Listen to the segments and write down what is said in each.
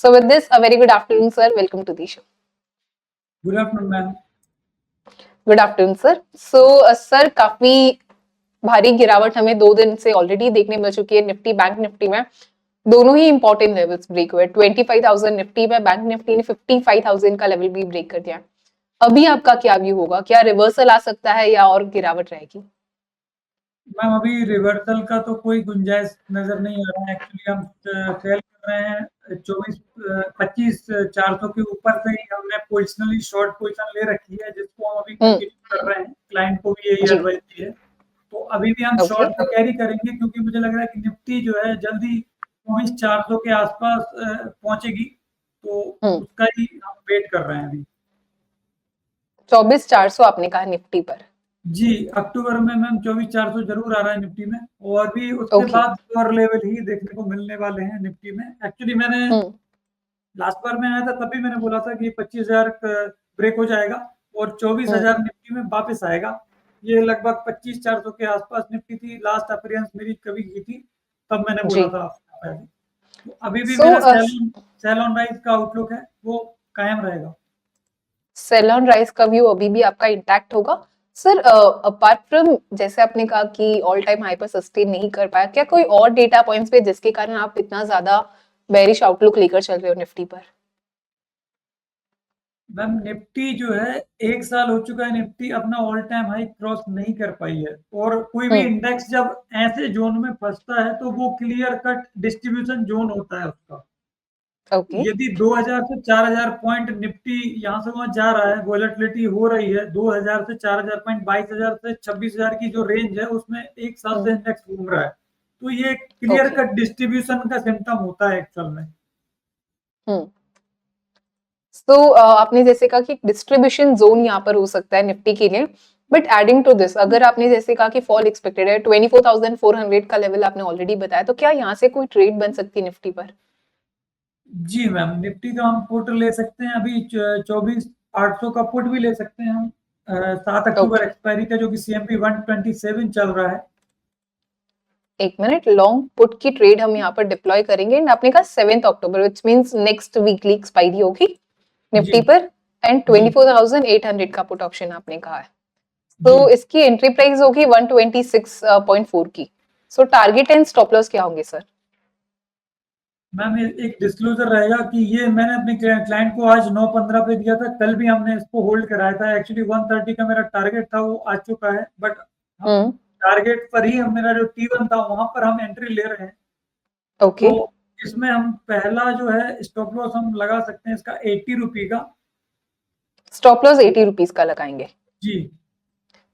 So with this, a very good afternoon, sir. Welcome to the show. Good afternoon ma'am. Good afternoon sir. Sir काफी भारी गिरावट हमें 2 दिन से already देखने मिल चुकी है निफ्टी बैंक निफ्टी में। दोनों ही इंपॉर्टेंट लेवल्स ब्रेक हुए। 25,000 निफ्टी में, बैंक निफ्टी ने 55,000 का लेवल भी ब्रेक कर दिया। अभी आपका क्या व्यू होगा? क्या रिवर्सल आ सकता है या और गिरावट रहेगी? मैम अभी रिवर्सल का तो कोई गुंजाइश नजर नहीं आ रहा है। एक्चुअली हम सेल कर रहे हैं 25,400 के ऊपर से ही हमने पोजिशनली शॉर्ट पोजीशन ले रखी है, जिसको हम अभी कंटिन्यू कर रहे हैं। क्लाइंट को भी यही जी। एडवाइस दी है। तो अभी भी हम ओके। शॉर्ट को कैरी करेंगे, क्योंकि मुझे लग रहा है कि निफ्टी जो है जल्दी 24,400 के आसपास पहुंचेगी। तो उसका ही हम वेट कर रहे हैं अभी। 24,400 आपने कहा निफ्टी पर? जी, अक्टूबर में मैम 24,400 जरूर आ रहा है निफ्टी में, और भी उसके ओके। बाद और लेवल ही देखने को मिलने वाले हैं निफ्टी में। एक्चुअली मैंने लास्ट बार में आया था, तभी मैंने बोला था कि 25,000 ब्रेक हो जाएगा और 24,000 निफ्टी में वापस आएगा। ये लगभग 25,400 के आसपास निफ्टी थी। लास्ट अपीयरेंस मेरी कभी की थी, तब मैंने बोला जी। था आपको पहले। तो अभी भी So, मेरा सेल ऑन राइज का आउटलुक है, वो कायम रहेगा। सेल ऑन राइज का व्यू अभी भी आपका इंटैक्ट होगा? सर, अपार्ट फ्रॉम जैसे आपने कहा कि ऑल टाइम हाई पर सस्टेन नहीं कर पाया, क्या कोई और डेटा पॉइंट्स पे जिसके कारण आप इतना ज्यादा बेरिश आउटलुक लेकर चल रहे हो निफ्टी पर? मैम निफ्टी जो है, 1 साल हो चुका है निफ्टी अपना ऑल टाइम हाई क्रॉस नहीं कर पाई है। और कोई भी इंडेक्स जब ऐसे जोन में फंसता है तो वो क्लियर कट डिस्ट्रीब्यूशन जोन होता है उसका। ओके। यदि 2000 से 4000 पॉइंट निफ्टी यहाँ से वहां जा रहा है, वॉलेटिलिटी हो रही है 2000 से 4000 पॉइंट, 22,000 से 26,000 की जो रेंज है, उसमें 1 साल से इंडेक्स घूम रहा है, तो ये क्लियर कट डिस्ट्रीब्यूशन का सिम्टम होता है एक्चुअल में। तो आपने जैसे कहा कि डिस्ट्रीब्यूशन जोन यहाँ पर हो सकता है निफ्टी के लिए, बट एडिंग टू दिस, अगर आपने जैसे कहा कि फॉल एक्सपेक्टेड है, 24,400 का लेवल आपने ऑलरेडी बताया, तो क्या यहाँ से कोई ट्रेड बन सकती है निफ्टी पर? जी मैम, निफ्टी का हम पुट ले सकते हैं अभी 24,800 का पुट भी ले सकते हैं हम। 7 अक्टूबर एक्सपायरी का, जो कि CMP 127 चल रहा है। एक मिनट, लॉन्ग पुट की ट्रेड हम यहाँ पर डिप्लॉय करेंगे एंड आपने कहा 7 अक्टूबर, which means next weekly expiry होगी निफ्टी पर, एंड 24,800 का पुट ऑप्शन आपने कहा है। तो इसकी एंट्री प्राइस होगी 126.4 की। सो टारगेट एंड स्टॉप लॉस क्या होंगे सर? मैम एक डिस्क्लोजर रहेगा कि ये मैंने अपने क्लाइंट को आज 9:15 पे दिया था। कल भी हमने इसको होल्ड कराया था। एक्चुअली 130 का मेरा टारगेट था, वो आ चुका है, बट हम टारगेट पर ही मेरा जो T1 था वहां पर हम एंट्री ले रहे हैं। ओके। तो इसमें हम पहला जो है स्टॉप लॉस हम लगा सकते हैं इसका 80 रुपी का। स्टॉप लॉस 80 रुपीज का लगाएंगे? जी।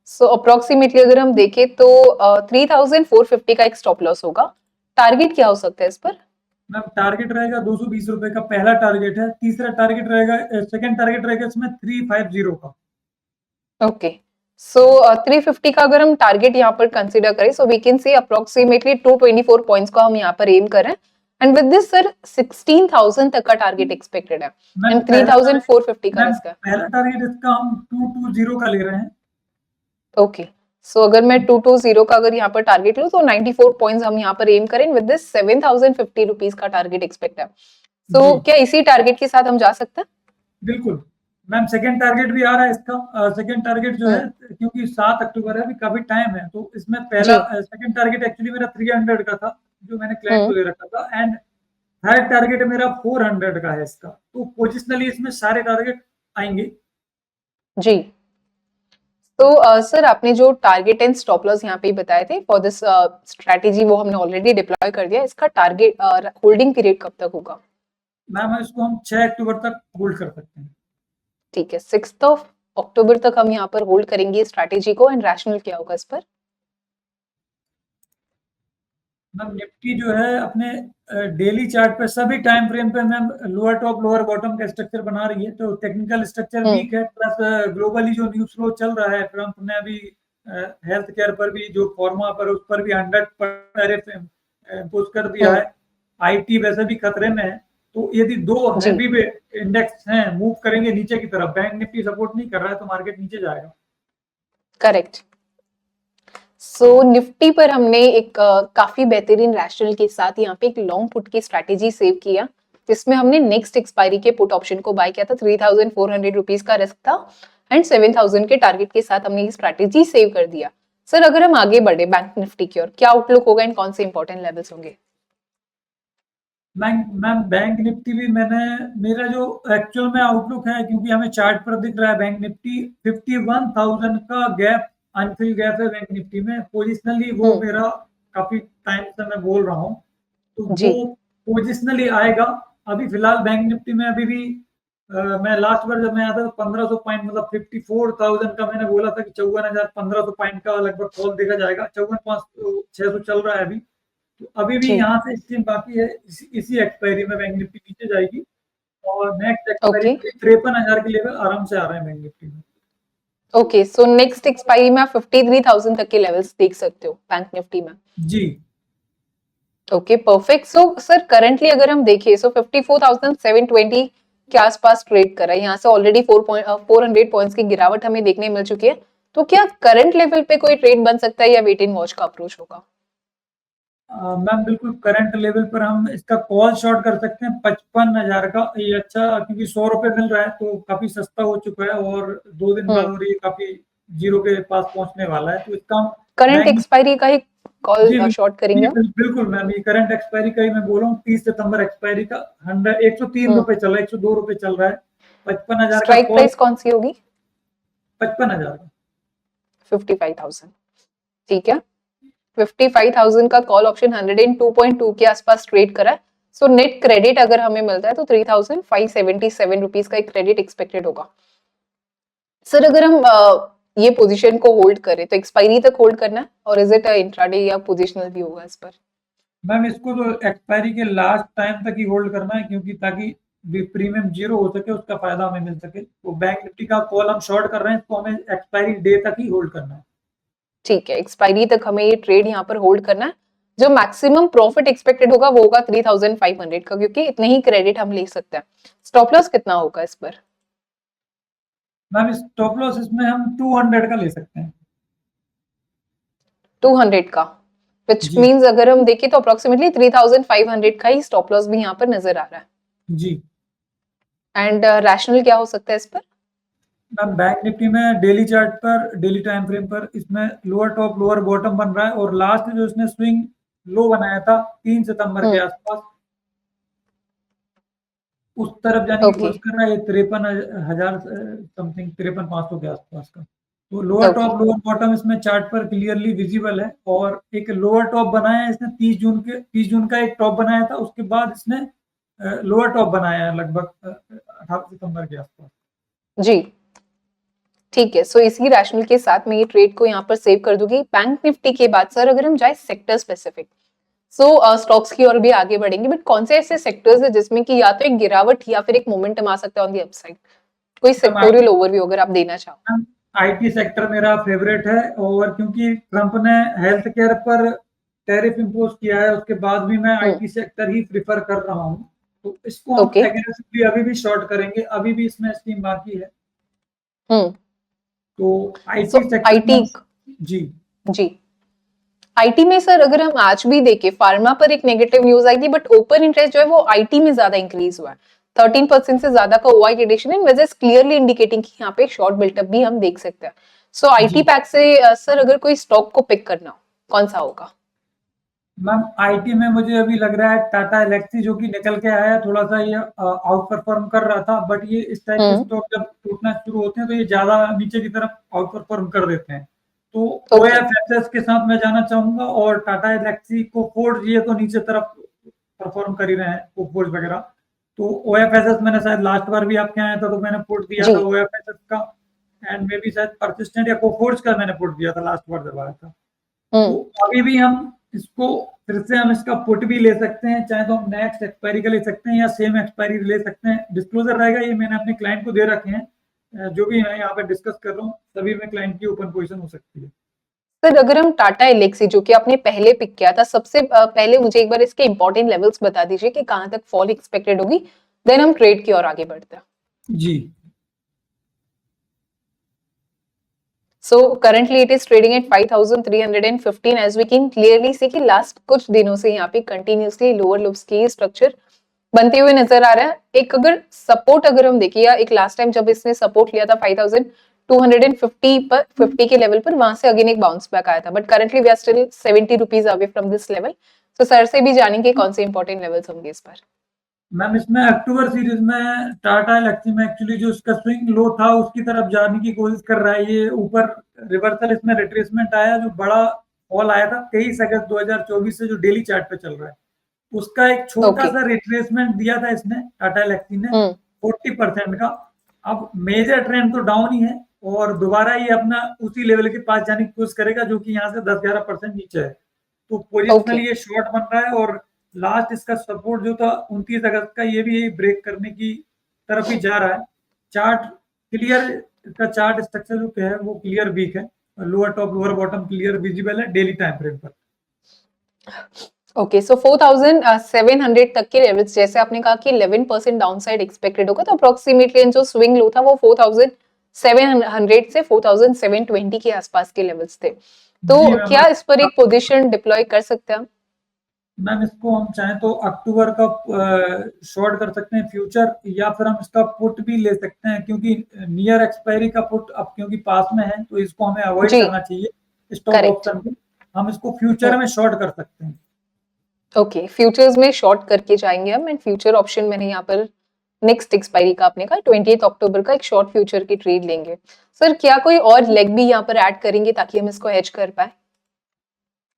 सो अप्रोक्सीमेटली अगर हम देखें तो 3,450 का एक स्टॉप लॉस होगा। टारगेट क्या हो सकता है इस पर? मैम टारगेट रहेगा 220 रुपए का, पहला टारगेट है। तीसरा टारगेट रहेगा, सेकंड टारगेट रहेगा इसमें 350 का। ओके। सो 350 का अगर हम टारगेट यहाँ पर कंसीडर करें, so we can say approximately 224 points को हम यहाँ पर एम करें, एंड विद दिस सर 16,000 तक का टारगेट एक्सपेक्टेड है एंड 3,450 का रिस्क है। पहला टारगेट इसका हम 220 का ले रहे हैं। ओके। सो अगर मैं 220 का अगर यहाँ पर टारगेट लूं तो 94 पॉइंट्स हम यहाँ पर एम करें, विद दिस 7,050 रुपीज का टारगेट एक्सपेक्ट है। सो क्या इसी टारगेट के साथ हम जा सकते हैं? बिल्कुल मैम, सेकंड टारगेट भी आ रहा है इसका। सेकंड टारगेट जो है, क्योंकि 7 अक्टूबर है, अभी काफी टाइम है, तो इसमें पहला सेकंड टारगेट एक्चुअली मेरा 300 का था, जो मैंने क्लाइंट को दे रखा था, एंड थर्ड टारगेट मेरा 400 का है इसका। तो पोजिशनली इसमें सारे टारगेट आएंगे। जी। तो सर आपने जो टारगेट एंड स्टॉप लॉस यहाँ पे बताए थे फॉर दिस स्ट्रैटेजी, वो हमने ऑलरेडी डिप्लॉय कर दिया। इसका टारगेट होल्डिंग पीरियड कब तक होगा? मैम इसको हम 6 अक्टूबर तक होल्ड कर सकते हैं। ठीक है, 6 अक्टूबर तक हम यहाँ पर होल्ड करेंगे स्ट्रैटेजी को, एंड रैशनल क्या होगा इस पर? मैम निफ्टी जो है अपने डेली चार्ट पे सभी टाइम फ्रेम पे ma'am lower top lower bottom का स्ट्रक्चर बना रही है। तो टेक्निकल स्ट्रक्चर वीक है, प्लस ग्लोबली जो न्यूज फ्लो चल रहा है, ट्रम्प ने अभी हेल्थ केयर पर भी, जो फार्मा पर, उस पर भी 100% टैरिफ इम्पोज कर दिया है। IT वैसे भी खतरे में है। तो यदि दो हैवी इंडेक्स हैं मूव करेंगे नीचे की तरफ, बैंक निफ्टी सपोर्ट नहीं कर रहा है, तो मार्केट नीचे जाएगा। करेक्ट। सो निफ्टी पर हमने एक काफी बेहतरीन रैशनल के साथ यहाँ पे एक लॉन्ग पुट की स्ट्रैटेजी सेव किया। जिसमें हमने नेक्स्ट एक्सपायरी के पुट ऑप्शन को बाय किया था, 3,400 रुपीज का रिस्क था एंड 7,000 के टारगेट के साथ हमने ये स्ट्रैटेजी सेव कर दिया। सर अगर हम आगे बढ़े बैंक निफ्टी की ओर, क्या आउटलुक होगा एंड कौन से इंपॉर्टेंट लेवल्स होंगे? मैम बैंक निफ्टी भी मेरा जो एक्चुअल में आउटलुक है, क्योंकि हमें चार्ट पर दिख रहा है बैंक निफ्टी 51,000 का गैप, अनफिल गैप है बैंक निफ्टी में। पोजिशनली वो मेरा काफी टाइम से मैं बोल रहा हूँ, तो जी। वो पोजिशनली आएगा। अभी फिलहाल बैंक निफ्टी में अभी भी मैं लास्ट बार जब मैं आया था 1500 पॉइंट, मतलब 54,000 का मैंने बोला था कि 54,1500 पॉइंट का लगभग फॉल देखा जाएगा। 54,600 चल रहा है अभी, तो अभी भी जी। यहाँ से स्ट्रीम बाकी है। इसी एक्सपायरी में बैंक निफ्टी नीचे जाएगी और नेक्स्ट एक्सपायरी ओके। 53,000 के लेवल आराम से आ रहे हैं बैंक निफ्टी में। ओके, सो नेक्स्ट एक्सपायरी में आप 53,000 तक के लेवल्स देख सकते हो बैंक निफ्टी में। जी। Okay perfect. So sir currently अगर हम देखें, सो 54,720 के आसपास ट्रेड कर रहा है, यहाँ से ऑलरेडी 400 पॉइंट्स की गिरावट हमें देखने मिल चुकी है। तो क्या करंट लेवल पे कोई ट्रेड बन सकता है या वेट एंड वॉच का अप्रोच होगा? मैम बिल्कुल करंट लेवल पर हम इसका कॉल शॉर्ट कर सकते हैं 55,000 का। ये अच्छा, क्योंकि 100 रुपए मिल रहा है तो काफी सस्ता हो चुका है और 2 दिन बाद और ये काफी जीरो के पास पहुंचने वाला है, तो इसका करंट बैंक एक्सपायरी का ही जी कॉल शॉर्ट करेंगे? बिल्कुल मैम, ये करंट एक्सपायरी का ही मैं बोल रहा हूँ। 30 सितंबर एक्सपायरी का 103 रुपए चल रहा है, 102 रुपए चल रहा है। 55,000 का स्ट्राइक कॉल, प्राइस कौन सी होगी? 55,000 का। 55,000, ठीक है। 55,000 का कॉल ऑप्शन 102.2 के आसपास ट्रेड करा है। सो नेट क्रेडिट अगर हमें मिलता है तो 3,577 रुपीज का एक क्रेडिट एक्सपेक्टेड होगा। सर अगर हम ये पोजीशन को होल्ड करें तो एक्सपायरी तक होल्ड करना है, और इज इट इंट्राडे या पोजिशनल भी होगा इस पर? मैम इसको तो एक्सपायरी के लास्ट टाइम तक ही होल्ड करना है, क्योंकि ताकि प्रीमियम जीरो हो सके, उसका फायदा हमें मिल सके। तो बैंक निफ्टी का कॉल हम शॉर्ट कर रहे हैं, इसको हमें एक्सपायरी डे तक ही होल्ड करना है। ठीक है, एक्सपायरी तक हमें ये ट्रेड यहाँ पर होल्ड करना है। जो मैक्सिमम प्रॉफिट एक्सपेक्टेड होगा वो होगा 3,500 का, क्योंकि इतने ही क्रेडिट हम ले सकते हैं। स्टॉप लॉस कितना होगा इस पर? मैम स्टॉप लॉस इसमें हम 200 का ले सकते हैं। 200 का, विच जी मींस अगर हम देखें तो अप्रोक्सीमेटली 3,500 का ही स्टॉप लॉस भी यहाँ पर नजर आ रहा है। जी। एंड रैशनल क्या हो सकता है इस पर? मैम बैंक निफ्टी में डेली चार्ट पर, डेली टाइम फ्रेम पर इसमें लोअर टॉप लोअर बॉटम बन रहा है, और लास्ट जो इसने स्विंग लो बनाया था 3 सितंबर के आसपास, उस तरफ जाने की ओके। कोशिश कर रहा है। 53,000 समथिंग, 53,500 के आसपास का। तो lower okay. Top lower bottom इसमें चार्ट पर क्लियरली विजिबल है, और एक लोअर टॉप बनाया है इसने 30 जून का एक टॉप बनाया था, उसके बाद इसने लोअर टॉप बनाया है लगभग 18 सितंबर के आसपास। जी ठीक है, सो इसी रैशनल के साथ मैं ये ट्रेड को यहाँ पर सेव कर दूंगी। बैंक निफ्टी के बाद सर अगर हम जाए सेक्टर स्पेसिफिक, सो स्टॉक्स की ओर भी आगे बढ़ेंगे, बट कौन से ऐसे सेक्टर्स है जिसमें कि या तो एक गिरावट या फिर एक मोमेंटम आ सकता है ऑन द अपसाइड? कोई सेक्टोरियल ओवरव्यू अगर आप देना चाहो। आईटी सेक्टर मेरा फेवरेट है, और क्योंकि ट्रंप ने हेल्थ केयर पर टैरिफ इंपोज किया है, उसके बाद भी मैं आईटी सेक्टर ही प्रिफर कर रहा हूँ। तो इसको हम ओके। एग्रेसिवली अभी भी शॉर्ट करेंगे, अभी भी इसमें स्टीम बाकी है। हम्म। तो सो आईटी सेक्टर आईटी, में जी जी आईटी में सर अगर हम आज भी देखें, फार्मा पर एक नेगेटिव न्यूज आई थी, बट ओपन इंटरेस्ट जो है वो आईटी में ज्यादा इंक्रीज हुआ है। 13% से ज्यादा का ओआई एडिशन है, वजह क्लियरली इंडिकेटिंग कि यहाँ पे शॉर्ट बिल्टअप भी हम देख सकते हैं। सो आईटी जी पैक से सर अगर कोई स्टॉक को पिक करना हो, कौन सा होगा? मैम आईटी में मुझे अभी लग रहा है टाटा एलेक्सी, जो कि निकल के आया है, थोड़ा सा ये आउट परफॉर्म कर रहा था, बट ये इस टाइप के स्टॉक जब टूटना शुरू होते हैं तो ये ज्यादा नीचे की तरफ आउट परफॉर्म कर देते हैं। तो ओके। ओएफएसएस के साथ मैं जाना चाहूंगा, और टाटा एलेक्सी को फोर्ड ये तो नीचे तरफ परफॉर्म कर ही रहे हैं, कोफोर्ज वगैरह। तो ओएफएसएस मैंने शायद लास्ट बार भी आपके आया था तो मैंने पुट दिया जी। था ओएफएसएस का, एंड मे बी शायद परसिस्टेंट या कोफोर्ज का मैंने पुट दिया था लास्ट बार जब आया था। तो अभी भी हम इसको फिर से हम इसका पुट भी ले सकते हैं, चाहे तो हम नेक्स्ट एक्सपायरी का ले सकते हैं या सेम एक्सपायरी ले सकते हैं। डिस्क्लोजर रहेगा, ये मैंने अपने क्लाइंट को दे रखे हैं। जो भी मैं यहाँ पे डिस्कस कर रहा हूँ सभी में क्लाइंट की ओपन पोजीशन हो सकती है। सर अगर हम टाटा एलेक्सी जो कि आपने पहले पिक किया था, सबसे पहले मुझे एक बार इसके इंपॉर्टेंट लेवल्स बता दीजिए कि कहां तक फॉल एक्सपेक्टेड होगी, देन हम ट्रेड की ओर आगे बढ़ते हैं। जी So currently it is trading at 5,315 as we can clearly see कि लास्ट कुछ दिनों से यहाँ पे कंटिन्यूसली लोअर लुप्स की स्ट्रक्चर बनते हुए नजर आ रहा है। एक अगर सपोर्ट अगर हम देखिए, या एक लास्ट टाइम जब इसने सपोर्ट लिया था 5250 पर 50 के लेवल पर, वहां से अगेन एक बाउंस बैक आया था, but currently we are still 70 rupees away from this level. तो सर से भी जानेंगे कौन से इंपॉर्टेंट लेवल्स होंगे इस पर। मैम इसमें अक्टूबर सीरीज में टाटा एल्क्सी में एक्चुअली जो उसका स्विंग लो था उसकी तरफ जाने की कोशिश कर रहा है। ये ऊपर रिवर्सल, इसमें रिट्रेसमेंट आया, जो बड़ा फॉल आया था 23 अगस्त 2024 से जो डेली चार्ट पे चल रहा है, उसका एक छोटा ओके। सा रिट्रेसमेंट दिया था इसने, टाटा एल्क्सी ने 40% का। अब मेजर ट्रेंड तो डाउन ही है और दोबारा ये अपना उसी लेवल के पास जाने की कोशिश करेगा, जो कि यहाँ से 10-11% नीचे है। तो ओके। पोजिशनली ये शॉर्ट बन रहा है और लास्ट इसका सपोर्ट जो था 29 अगस्त का, ये भी ब्रेक करने की तरफ ही जा रहा है। चार्ट क्लियर, इसका चार्ट स्ट्रक्चर जो है वो क्लियर वीक है, lower top lower bottom clear visible है डेली टाइम फ्रेम पर। ओके, सो 4700 तक के लेवल्स, जैसे आपने कहा कि 11% डाउनसाइड एक्सपेक्टेड होगा, तो अप्रोक्सीमेटली जो स्विंग लो था वो 4700 से 4720 के आसपास के लेवल्स थे। तो जी मैम, क्या इस पर एक पोजीशन डिप्लॉय कर सकते हैं हम? मैम इसको हम चाहें तो अक्टूबर का शॉर्ट कर सकते हैं फ्यूचर, या फिर हम इसका पुट भी ले सकते हैं, क्योंकि नियर एक्सपायरी का पुट अब क्योंकि पास में है तो इसको हमें अवॉइड जी, करना चाहिए स्टॉप करेक्ट। ऑप्शन को। हम इसको फ्यूचर में शॉर्ट कर सकते हैं। ओके, फ्यूचर्स में शॉर्ट करके जाएंगे हम। एंड फ्यूचर ऑप्शन मैंने यहाँ पर नेक्स्ट एक्सपायरी का आपने कहा 28 अक्टूबर का एक शॉर्ट फ्यूचर की ट्रेड लेंगे। सर क्या कोई और लेग भी यहाँ पर ऐड करेंगे ताकि हम इसको हेज कर पाए?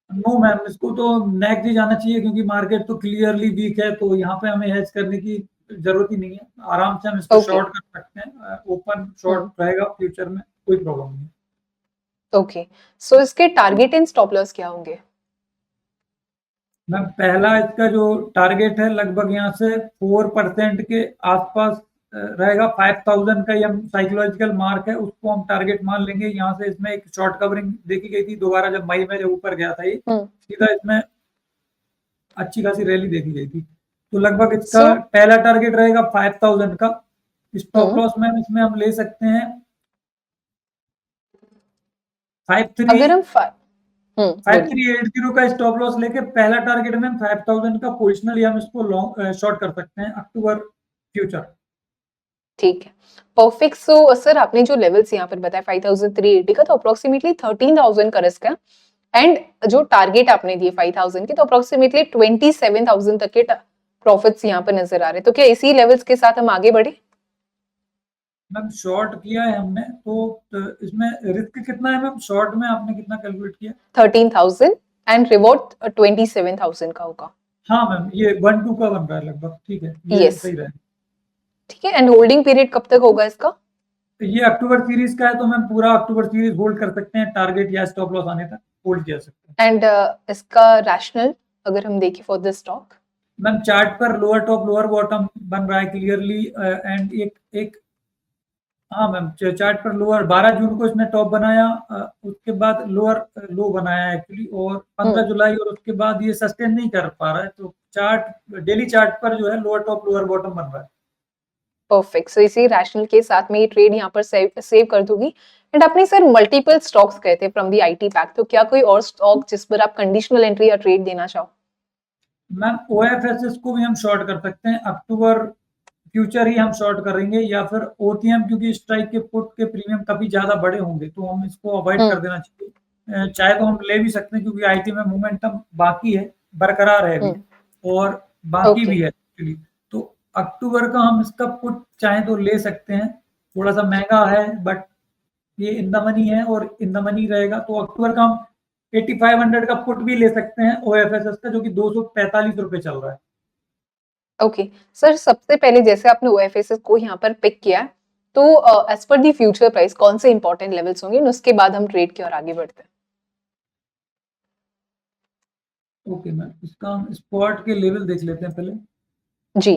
नो मैम, इसको तो नेक्स्ट ही जाना चाहिए, क्योंकि मार्केट तो क्लियरली वीक है, तो यहाँ पे हमें हेज करने की जरूरत ही नहीं है। आराम से हम इसको ओके। शॉर्ट कर सकते हैं, ओपन शॉर्ट रहेगा फ्यूचर में, कोई प्रॉब्लम नहीं। ओके, सो इसके टारगेट एंड स्टॉप लॉस क्या होंगे? मैम पहला इसका जो टारगेट है लगभग यहाँ से 4% के आसपास रहेगा। 5000 का ये हम साइकोलॉजिकल मार्क है, उसको हम टारगेट मान लेंगे। यहाँ से इसमें एक शॉर्ट कवरिंग देखी गई थी दोबारा, जब मई में जब ऊपर गया था, ये सीधा इसमें अच्छी खासी रैली देखी गई थी। तो लगभग इसका सो पहला टारगेट रहेगा 5000 का। स्टॉप लॉस मैम इसमें हम ले सकते हैं 53 अगर हम 5380 का स्टॉप लॉस लेके पहला टारगेट में 5000 का पोजिशनली हम इसको लॉन्ग शॉर्ट कर सकते हैं अक्टूबर फ्यूचर। ठीक है, परफेक्ट। सो सर आपने जो लेवल्स यहाँ पर बताया 5380 का, तो अप्रोक्सीमेटली 13000 का रिस्क है। एंड जो टारगेट आपने दिए 5000 के, तो अप्रोक्सीमेटली 27000 तक के प्रॉफिट्स यहाँ पर नजर आ रहे हैं। तो क्या इसी लेवल्स के साथ हम आगे बढ़े? मैम शॉर्ट किया है हमने, तो इसमें रिस्क कितना है मैम? शॉर्ट में आपने कितना कैलकुलेट किया? 13000 एंड रिवॉर्ड 27000 का होगा। हाँ मैम, ये 1-2 का बन रहा है लगभग, ठीक है, ये यस, सही रहेगा। ठीक है। एंड होल्डिंग पीरियड कब तक होगा इसका? तो ये अक्टूबर सीरीज का है, तो मैम पूरा अक्टूबर सीरीज होल्ड कर सकते हैं, टारगेट या स्टॉप लॉस आने तक होल्ड किया सकते हैं। एंड इसका रैशनल अगर हम देखें for this stock? Ma'am chart पर लोअर टॉप लोअर बॉटम बन रहा है क्लियरली, एंड एक एक हाँ मैम, चार्ट पर लोअर 12 जून को इसने टॉप बनाया, उसके बाद लोअर लो बनाया एक्चुअली, और 15 जुलाई, और उसके बाद ये सस्टेन नहीं कर पा रहा है। तो चार्ट डेली चार्ट पर जो है लोअर टॉप लोअर बॉटम बन रहा है। परफेक्ट, सो इसी रैशनल के साथ में ये ट्रेड यहाँ पर सेव कर दूंगी। एंड आपने सर मल्टीपल स्टॉक्स कहे थे फ्रॉम दी आईटी पैक, तो क्या कोई और स्टॉक जिस पर आप कंडीशनल एंट्री या ट्रेड देना चाहो? मैम ओएफएसएस को भी हम शॉर्ट कर सकते हैं, अक्टूबर फ्यूचर ही हम शॉर्ट करेंगे, या फिर ओटीएम, क्योंकि स्ट्राइक के पुट के प्रीमियम काफी ज्यादा बड़े होंगे, तो हम इसको अवॉइड कर देना चाहिए। चाहे तो हम ले भी सकते हैं, क्योंकि आईटी में मोमेंटम बाकी है, बरकरार है अभी, और बाकी भी है एक्चुअली। तो अक्टूबर का हम इसका पुट चाहे तो ले सकते हैं, थोड़ा सा महंगा है बट ये इन द मनी है और इन द मनी रहेगा। तो अक्टूबर का हम 8500 का पुट भी ले सकते हैं ओएफएसएस का, जो कि 245 रुपए चल रहा है। ओके सर, सबसे पहले जैसे आपने ओएफएसएस को यहाँ पर पिक किया है, तो as per the future price कौन से इंपॉर्टेंट लेवल्स होंगे, उसके बाद हम ट्रेड की ओर आगे बढ़ते हैं। ओके मैम, इसका हम स्पॉट के लेवल देख लेते हैं पहले। जी,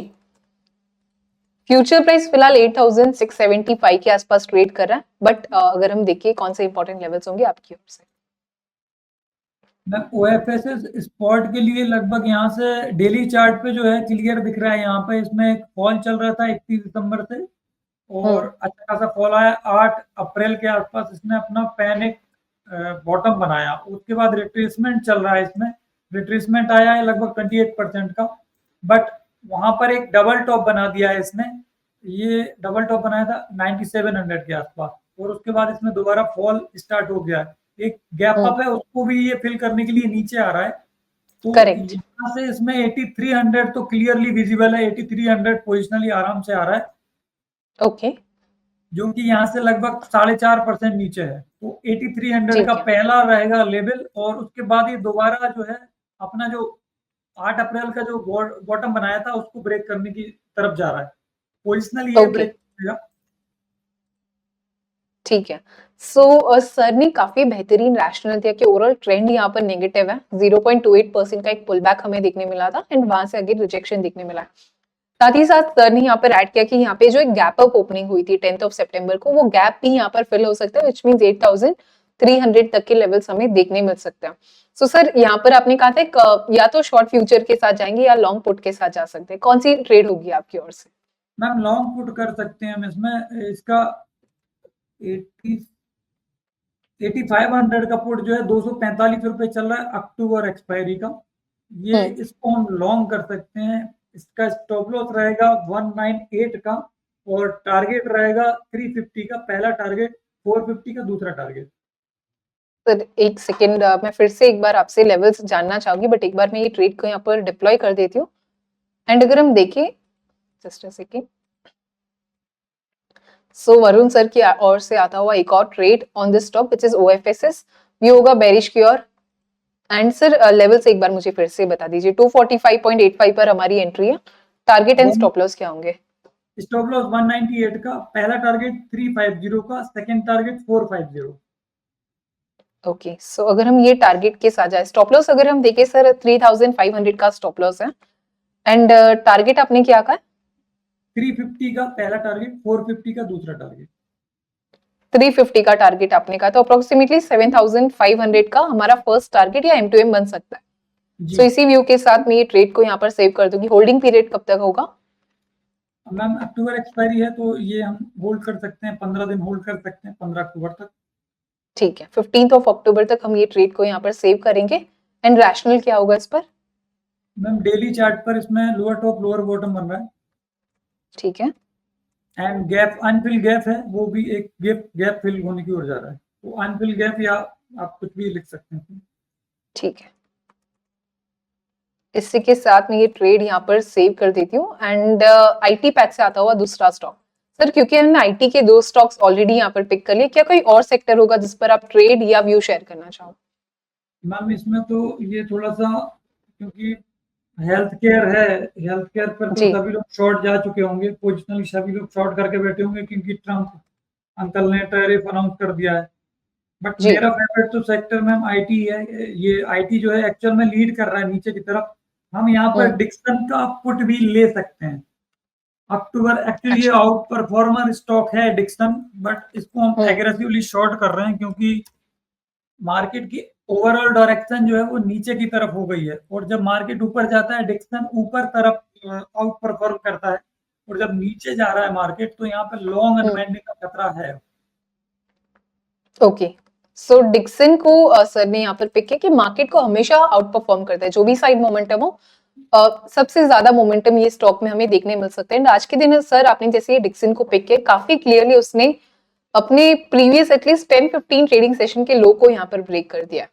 फ्यूचर प्राइस फिलहाल 8675 के आसपास ट्रेड कर रहा है, बट अगर हम देखिए कौन से इंपॉर्टेंट लेवल्स होंगे आपकी ओर से। मैम ओएफएसएस स्पॉट के लिए लगभग यहाँ से डेली चार्ट पे जो है क्लियर दिख रहा है। यहाँ पे इसमें एक फॉल चल रहा था 31 दिसंबर से, और अच्छा खासा फॉल आया। 8 अप्रैल के आसपास इसने अपना पैनिक बॉटम बनाया, उसके बाद रिट्रेसमेंट चल रहा है इसमें। रिट्रेसमेंट आया है लगभग 28% का, बट वहां पर एक डबल टॉप बना दिया है इसने। ये डबल टॉप बनाया था 9700 के आसपास, और उसके बाद इसमें दोबारा फॉल स्टार्ट हो गया है। एक गैप हम्म। अप है, उसको भी ये फिल करने के लिए नीचे आ रहा है। तो करेक्ट। यहाँ से इसमें 8300 तो क्लियरली विजिबल है, 8300 पोजिशनली आराम से आ रहा है, ओके। जो कि यहाँ से लगभग 4.5% नीचे है। तो 8300 का ठीक है। पहला रहेगा लेवल, और उसके बाद ये दोबारा जो है अपना जो 8 अप्रैल का जो बॉटम बनाया था उसको ब्रेक करने की तरफ जा रहा है। पोजिशनल ये ओके। ब्रेक करेगा। ठीक है। सो सर ने काफी बेहतरीन रैशनल दिया कि ओवरऑल ट्रेंड यहाँ पर नेगेटिव है, 0.28% का एक पुल बैक हमें देखने मिला था एंड वहां से आगे रिजेक्शन देखने मिला है। साथ ही साथ सर ने यहाँ पर ऐड किया कि यहाँ पे जो एक गैप अप ओपनिंग हुई थी 10th ऑफ सितंबर को, वो गैप भी यहाँ पर फिल हो सकता है, विच मींस 8300 तक के लेवल्स हमें देखने मिल सकते हैं। सो सर यहाँ पर आपने कहा था या तो शॉर्ट फ्यूचर के साथ जाएंगे या लॉन्ग पुट के साथ जा सकते हैं, कौन सी ट्रेड होगी आपकी ओर से? मैम लॉन्ग पुट कर सकते हैं हम इसमें। इसका 80 8500 का पुट जो है 245 रुपए चल रहा है अक्टूबर एक्सपायरी का। ये हम्म। इसको हम लॉन्ग कर सकते हैं। इसका स्टॉप लॉस रहेगा 198 का, और टारगेट रहेगा 350 का पहला टारगेट, 450 का दूसरा टारगेट। सर एक सेकेंड, मैं फिर से एक बार आपसे लेवल्स जानना चाहूंगी, बट एक बार मैं ये ट्रेड को यहाँ पर डिप्लॉय कर देती हूँ। एंड अगर हम देखें, just a second, so Varun sir की ओर से आता हुआ एक और trade on this stock which is OFSS, ये होगा बेरिश की ओर। एंड सर लेवल्स एक बार मुझे फिर से बता दीजिए। 245.85 पर हमारी एंट्री है, टारगेट एंड स्टॉप लॉस क्या होंगे? स्टॉप लॉस 198 का, पहला टारगेट 350 का, सेकंड टारगेट 450। ओके, सो अगर हम ये टारगेट के साथ जाए, स्टॉप लॉस अगर हम देखें सर 3500 का स्टॉप लॉस है, एंड टारगेट आपने क्या कहा? 350 का पहला टारगेट, 450 का दूसरा टारगेट। 350 का टारगेट आपने कहा, तो अप्रोक्सीमेटली 7500 का हमारा फर्स्ट टारगेट या M2M बन सकता है। सो इसी व्यू के साथ मैं ये ट्रेड को यहाँ पर सेव कर दूंगी। होल्डिंग पीरियड कब तक होगा? मैम अक्टूबर एक्सपायरी है, तो ये हम होल्ड कर सकते हैं, 15 दिन होल्ड कर सकते हैं, 15 अक्टूबर तक। ठीक है, 15 ऑफ अक्टूबर तक हम ये ट्रेड को यहाँ पर सेव करेंगे। एंड रैशनल क्या होगा इस पर? मैम डेली चार्ट पर इसमें लोअर टॉप लोअर बॉटम बन रहा है, ठीक है। एंड गैप अनफिल गैप है, वो भी एक गैप फिल होने की ओर जा रहा है। तो अनफिल गैप, या आप कुछ भी लिख सकते हैं। ठीक है, इसी के साथ मैं ये ट्रेड यहाँ पर सेव कर देती हूँ। एंड आईटी पैक से आता हुआ दूसरा स्टॉक, सर क्योंकि हमने आईटी के दो स्टॉक्स ऑलरेडी यहाँ पर पिक कर लिए, क्या कोई और सेक्टर होगा जिस पर आप ट्रेड या व्यू शेयर करना चाहो? मैम इसमें तो ये थोड़ा सा, क्योंकि हेल्थ केयर है, हेल्थ केयर पर तो जी। सभी लोग शॉर्ट जा चुके होंगे, पोजिशनली सभी लोग शॉर्ट करके बैठे होंगे, क्योंकि ट्रम्प अंकल ने टैरिफ अनाउंस कर दिया है। बट जी। मेरा फेवरेट तो सेक्टर मैम आईटी है। ये आईटी जो है एक्चुअल में लीड कर रहा है नीचे की तरफ। हम यहाँ पर डिक्सन का पुट भी ले सकते हैं अक्टूबर। एक्चुअली ये अच्छा। आउट परफॉर्मर स्टॉक है डिक्सन, बट इसको हम हम्म। एग्रेसिवली शॉर्ट कर रहे हैं, क्योंकि मार्केट की ओवरऑल डायरेक्शन जो है वो नीचे की तरफ हो गई है, और जब मार्केट ऊपर जाता है डिक्सन ऊपर तरफ आउट परफॉर्म करता है, और जब नीचे जा रहा है मार्केट तो यहाँ पे लॉन्ग अनवाइंडिंग का खतरा है। ओके, सो डिक्सन को सर ने यहाँ पर पिक किया कि मार्केट को हमेशा आउट परफॉर्म करता है, जो भी साइड मोमेंटम हो, सबसे ज्यादा मोमेंटम ये स्टॉक में हमें देखने मिल सकते हैं। आज के दिन सर आपने जैसे ये डिक्सन को पिक किया, काफी क्लियरली उसने अपने प्रीवियस एटलीस्ट 10-15 ट्रेडिंग सेशन के लो को यहाँ पर ब्रेक कर दिया।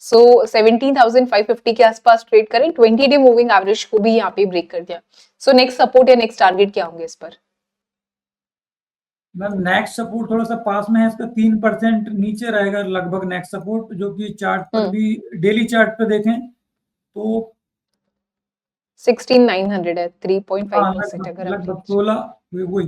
सो 17,550 के आसपास ट्रेड करें, 20 डे मूविंग एवरेज को भी यहाँ पे ब्रेक कर दिया। सो नेक्स्ट सपोर्ट या नेक्स्ट टारगेट क्या होंगे इस पर? मैम नेक्स्ट सपोर्ट थोड़ा सा पास में है, इसका 3% नीचे रहेगा लगभग नेक्स्ट सपोर्ट, जो कि चार्ट पर भी डेली चार्ट पे देखें तो 16,900 है, हाँ 3.5% अगर हम लगभग लें। 16 वही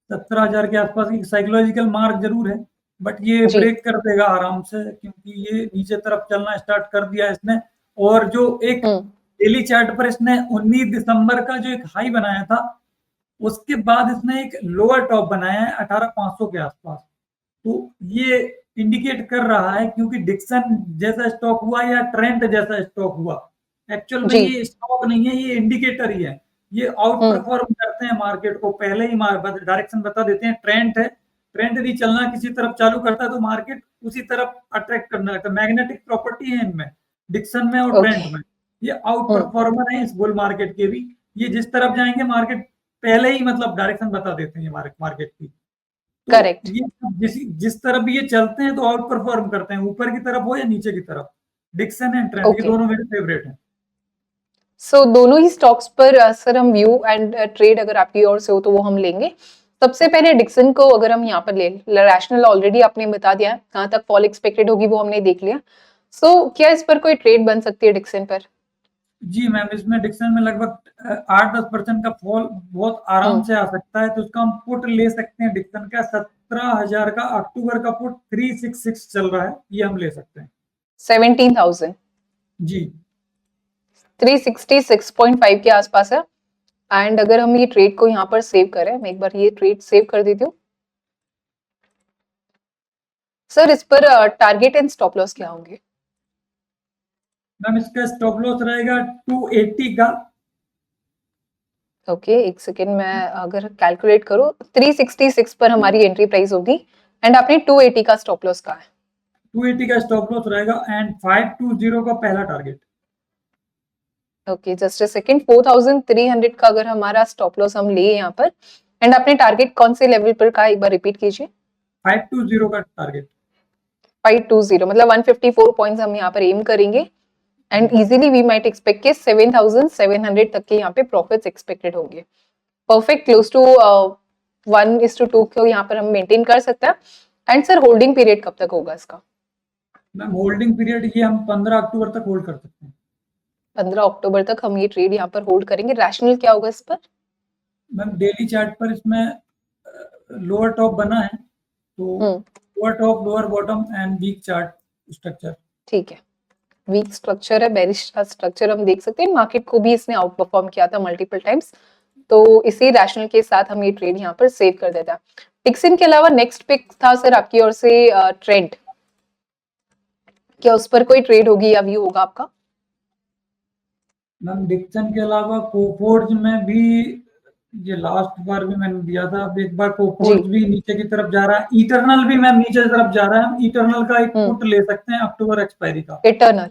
17,000 के आसपास एक साइकोलॉजिकल मार्क जरूर है, बट ये जी। ब्रेक कर देगा आराम से, क्योंकि ये नीचे तरफ चलना स्टार्ट कर दिया इसने। और जो एक डेली चार्ट पर इसने 19 दिसंबर का जो एक हाई बनाया था, उसके बाद इसने एक लोअर टॉप बनाया है 18,500 के आसपास। तो ये इंडिकेट कर रहा है, क्योंकि डिक्सन जैसा स्टॉक हुआ या ट्रेंड जैसा स्टॉक हुआ, एक्चुअल में जी। ये स्टॉक नहीं है, ये इंडिकेटर ही है। ये आउट परफॉर्म करते हैं मार्केट को, पहले ही डायरेक्शन बता देते हैं। ट्रेंड है, ट्रेंड यदि चलना किसी तरफ चालू करता है तो मार्केट उसी तरफ अट्रैक्ट करने लगता है। मैग्नेटिक प्रॉपर्टी है इनमें, डिक्सन में और ओके। ट्रेंड में। ये आउट परफॉर्मर है इस बुल मार्केट के भी। ये जिस तरफ जाएंगे मार्केट पहले ही मतलब डायरेक्शन बता देते हैं ये मार्केट की। तो करेक्ट। ये जिस तरफ भी ये चलते हैं तो आउट परफॉर्म करते हैं, ऊपर की तरफ हो या नीचे की तरफ। डिक्सन एंड ट्रेंड ये ओके, दोनों मेरे फेवरेट हैं। सो दोनों ही स्टॉक्स पर सर हम व्यू एंड ट्रेड अगर आपकी ओर से हो तो वो हम लेंगे। सबसे पहले डिक्सन को अगर हम यहाँ पर ले, रैशनल ऑलरेडी आपने बता दिया है, कहाँ तक फॉल एक्सपेक्टेड होगी वो हमने देख लिया। सो क्या इस पर कोई ट्रेड बन सकती है डिक्सन पर? जी मैम, इसमें डिक्सन में लगभग 8-10% का फॉल बहुत आराम से आ सकता है, तो उसका हम पुट ले सकते हैं। डिक्सन का 17,000 का अक्टूबर का पुट 366 चल रहा है, ये हम ले सकते हैं। 17,000, जी 366.5 के आसपास है। एंड अगर हम ये ट्रेड को यहाँ पर सेव करें, मैं एक बार ये ट्रेड सेव कर देती हूँ। सर इस पर टारगेट एंड स्टॉप लॉस क्या होंगे? मैम, इसका स्टॉप लॉस रहेगा 280 का। ओके, एक सेकेंड, मैं अगर कैलकुलेट करूँ 366 पर हमारी एंट्री प्राइस होगी एंड आपने 280 का स्टॉप लॉस कहा है। 280 का स्टॉप लॉस रहेगा एंड 520 का पहला target. Okay, just a second, 4,300 का अगर हमारा स्टॉप लॉस हम लिए यहाँ पर, एंड आपने टारगेट कौन से लेवल पर कहा, एक बार रिपीट कीजिए। 520 का टारगेट। 520 मतलब 154 पॉइंट्स हम यहाँ पर एम करेंगे and easily we might expect के 7,700 तक के यहाँ पे प्रॉफिट्स एक्सपेक्टेड होंगे। परफेक्ट, क्लोज टू 1:2 को यहाँ पर हम मेंटेन कर सकते हैं। एंड सर होल्डिंग पीरियड कब तक होगा इसका? मैम, होल्डिंग पीरियड ये हम 15 अक्टूबर तक होल्ड कर सकते हैं। 15 अक्टूबर तक हम ये ट्रेड यहाँ पर होल्ड करेंगे। रैशनल क्या होगा इस पर? मैम, डेली चार्ट पर इसमें लोअर टॉप बना है, तो lower top, lower bottom and weak chart structure. ठीक है, वीक स्ट्रक्चर है, बेरिश का स्ट्रक्चर हम देख सकते हैं। मार्केट को भी इसने आउट परफॉर्म किया था मल्टीपल टाइम्स, तो इसी रैशनल के साथ हम ये ट्रेड यहाँ पर सेव कर देता है। डिक्सन के अलावा नेक्स्ट पिक था सर आपकी ओर से ट्रेंड, क्या उस पर कोई ट्रेड होगी या व्यू होगा आपका? मैम, डिक्सन के अलावा कोफोर्ज में भी ये लास्ट बार भी मैंने दिया था, अब एक बार कोफोर्ज भी नीचे की तरफ जा रहा है, इटरनल भी मैम नीचे की तरफ जा रहा है। हम इटरनल का एक पुट ले सकते हैं अक्टूबर एक्सपायरी का। Eternal,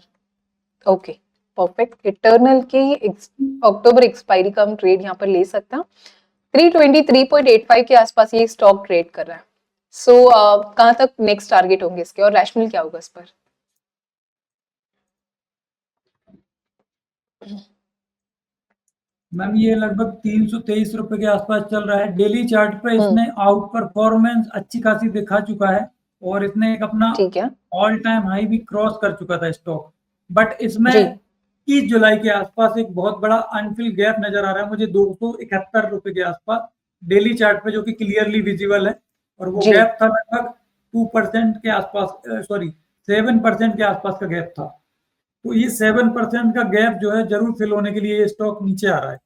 okay perfect. इटर्नल की अक्टूबर एक्सपायरी का हम ट्रेड यहाँ पर ले सकते हैं। 323.85 के आसपास ये स्टॉक ट्रेड कर रहा है। सो कहाँ तक नेक्स्ट टारगेट होंगे इसके, और रैशनल क्या होगा इस पर? मैम, ये लगभग 323 रुपए के आसपास चल रहा है। डेली चार्ट पे इसने आउट परफॉर्मेंस अच्छी खासी दिखा चुका है और इसने एक अपना ठीक है, ऑल टाइम हाई भी क्रॉस कर चुका था स्टॉक। बट इसमें जी 30 जुलाई के आसपास एक बहुत बड़ा अनफिल गैप नजर आ रहा है मुझे 271 रुपए के आसपास डेली चार्ट पे, जो कि क्लियरली विजिबल है। और वो जी गैप था लगभग 2% के आसपास, सॉरी 7% के आसपास का गैप था। तो ये 7% का गैप जो है जरूर फिल होने के लिए ये स्टॉक नीचे आ रहा है।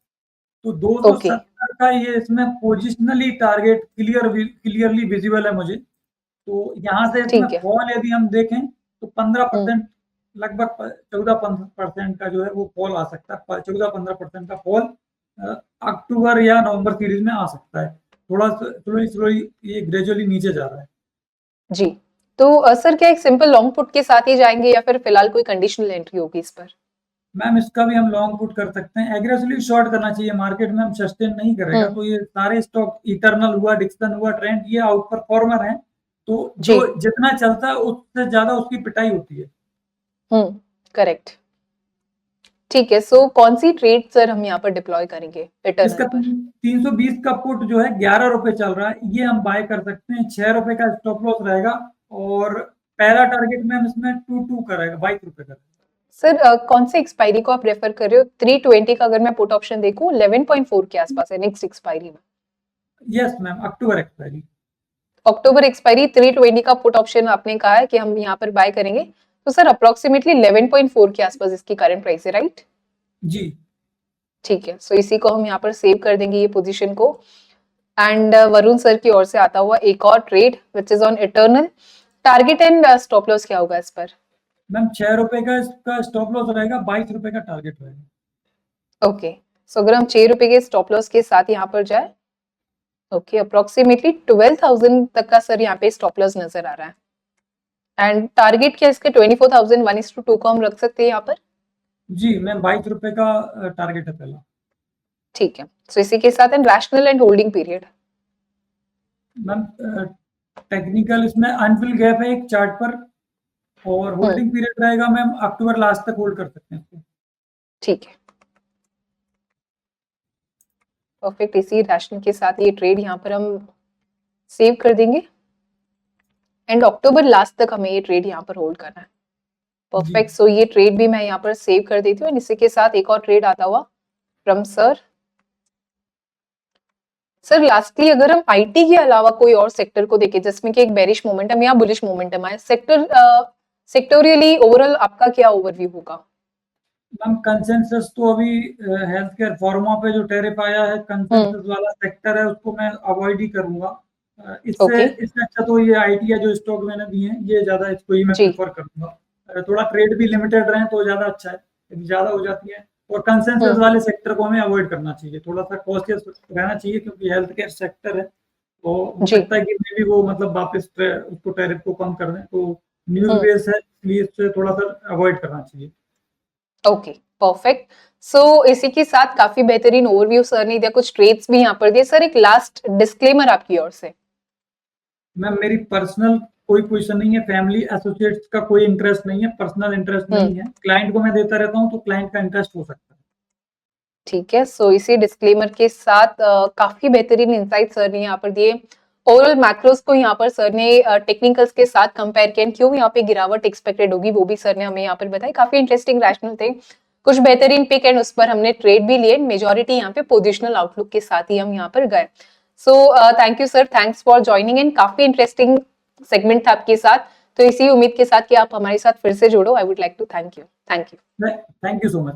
तो ओके 270 का ये इसमें पोजिशनली टारगेट क्लियरली विजिबल है मुझे। तो यहाँ से इसमें ठीक है, फॉल यदि हम देखें तो 15%, लगभग 14% का जो है वो फॉल आ सकता है। 14-15% का फॉल अक्टूबर या नवंबर सीरीज में आ सकता है। थोड़ा स्लोली ये ग्रेजुअली नीचे जा रहा है। जी। तो सर क्या एक सिंपल लॉन्ग पुट के साथ ही जाएंगे या फिर फिलहाल कोई कंडीशनल एंट्री होगी इस पर? मैम, इसका भी हम लॉन्ग पुट कर सकते हैं। एग्रेसिवली शॉर्ट करना चाहिए, मार्केट में हम सस्टेन नहीं करेगा। तो ये सारे स्टॉक, इटर्नल हुआ, डिक्सन हुआ, ट्रेंड, ये आउट परफॉर्मर हैं। तो जो जितना चलता है उससे ज्यादा उसकी पिटाई होती है। करेक्ट, ठीक है। सो कौन सी ट्रेड सर हम यहाँ पर डिप्लॉय करेंगे इसका इटर्नल पर? 320 का पुट जो है 11 रुपए चल रहा है, ये हम बाय कर सकते हैं। 6 रुपए का स्टॉप लॉस रहेगा और पहला टारगेट में हम इसमें 22 का रहेगा, 22 रुपए का। सर कौन से एक्सपायरी को आप रेफर कर रहे हो? 320 का अगर मैं पुट ऑप्शन देखूं 11.4 के आसपास है नेक्स्ट एक्सपायरी में। यस मैम, अक्टूबर एक्सपायरी। अक्टूबर एक्सपायरी 320 का पुट ऑप्शन आपने कहा है कि हम यहाँ पर बाय करेंगे, तो सर अप्रोक्सीमेटली 11.4 के आसपास इसकी करंट प्राइस है, राइट? जी ठीक है, सो इसी को हम यहाँ पर सेव कर देंगे ये पोजीशन को। एंड वरुण सर की ओर से आता हुआ एक और trade which is on eternal, target and stop loss क्या होगा इस पर? मैम, 6 रुपए का इसका स्टॉप लॉस रहेगा, 22 रुपए का टारगेट रहेगा। ओके, सो अगर हम 6 रुपए के स्टॉप लॉस के साथ यहाँ पर जाए, ओके अप्रोक्सीमेटली 12,000 तक का सर यहाँ पे स्टॉप लॉस नजर आ रहा है। एंड टारगेट क्या इसके 24,000, 1:2 को हम रख सकते हैं यहाँ पर? जी मैम, 22 रुपए का टारगेट है पहला। ठीक है, सो इसी के साथ and rational and holding period. Ma'am technical इसमें अनफिल गैप है एक चार्ट पर, और होल्डिंग पीरियड रहेगा मैम अक्टूबर लास्ट तक होल्ड कर सकते हैं इसको। ठीक है, परफेक्ट। इसी रैशनल के साथ ये ट्रेड यहाँ पर हम सेव कर देंगे एंड अक्टूबर लास्ट तक हमें ये ट्रेड यहाँ पर होल्ड करना है। परफेक्ट, सो ये ट्रेड भी मैं यहाँ पर सेव कर देती हूँ। इसी के साथ एक और ट्रेड आता हुआ फ्रॉम सर। सर लास्टली अगर हम आईटी के अलावा कोई और सेक्टर को देखें जिसमें कि एक बेरिश मोमेंटम या बुलिश मोमेंटम है, सेक्टोरियली ओवरऑल आपका क्या ओवरव्यू होगा? मैम कंसेंसस तो अभी हेल्थ केयर फार्मा पे जो टैरिफ आया है, कंसेंसस वाला सेक्टर है, उसको मैं अवॉइड ही करूंगा। इससे अच्छा तो ये आईटी जो स्टॉक मैंने दिए हैं, ये ज्यादा इसको ही मैं प्रेफर करूंगा। थोड़ा ट्रेड भी लिमिटेड रहे तो ज्यादा अच्छा है, यदि ज्यादा हो जाती है। और कंसेंसस वाले सेक्टर को हमें अवॉइड करना चाहिए, थोड़ा सा कॉशियस रहना चाहिए, क्योंकि हेल्थ केयर सेक्टर है, तो हो सकता है कि मे भी वो मतलब वापस उसको टैरिफ को कम कर दें, तो न्यूज बेस है, इसलिए इससे थोड़ा सा अवॉइड करना चाहिए। Okay, perfect. सो इसी के साथ काफी बेहतरीन ओवरव्यू सर ने दिया, कुछ ट्रेड्स भी यहाँ पर दिए। सर एक लास्ट डिस्क्लेमर आपकी ओर से। मैम मेरी पर्सनल कोई पोजीशन नहीं है, फैमिली एसोसिएट्स का कोई इंटरेस्ट नहीं है, पर्सनल इंटरेस्ट नहीं है। क्लाइंट को मैं देता रहता हूँ, तो क्लाइंट का इंटरेस्ट हो सकता है। ठीक है, सो इसी डिस्क्लेमर के साथ काफी बेहतरीन इंसाइट सर ने यहाँ पर दिए। ओवरऑल मैक्रोस को यहाँ पर सर ने टेक्निकल्स के साथ कंपेयर किया, क्यों यहाँ पे गिरावट एक्सपेक्टेड होगी वो भी सर ने हमें यहाँ पर बताई। काफी इंटरेस्टिंग रैशनल थे, कुछ बेहतरीन पिक एंड उस पर हमने ट्रेड भी लिए। मेजॉरिटी यहाँ पे पोजिशनल आउटलुक के साथ ही हम यहाँ पर गए। So thank you sir, thanks for joining in. काफी इंटरेस्टिंग सेगमेंट था आपके साथ, तो इसी उम्मीद के साथ कि आप हमारे साथ फिर से जुड़ो। I would like to thank you. Thank you so much.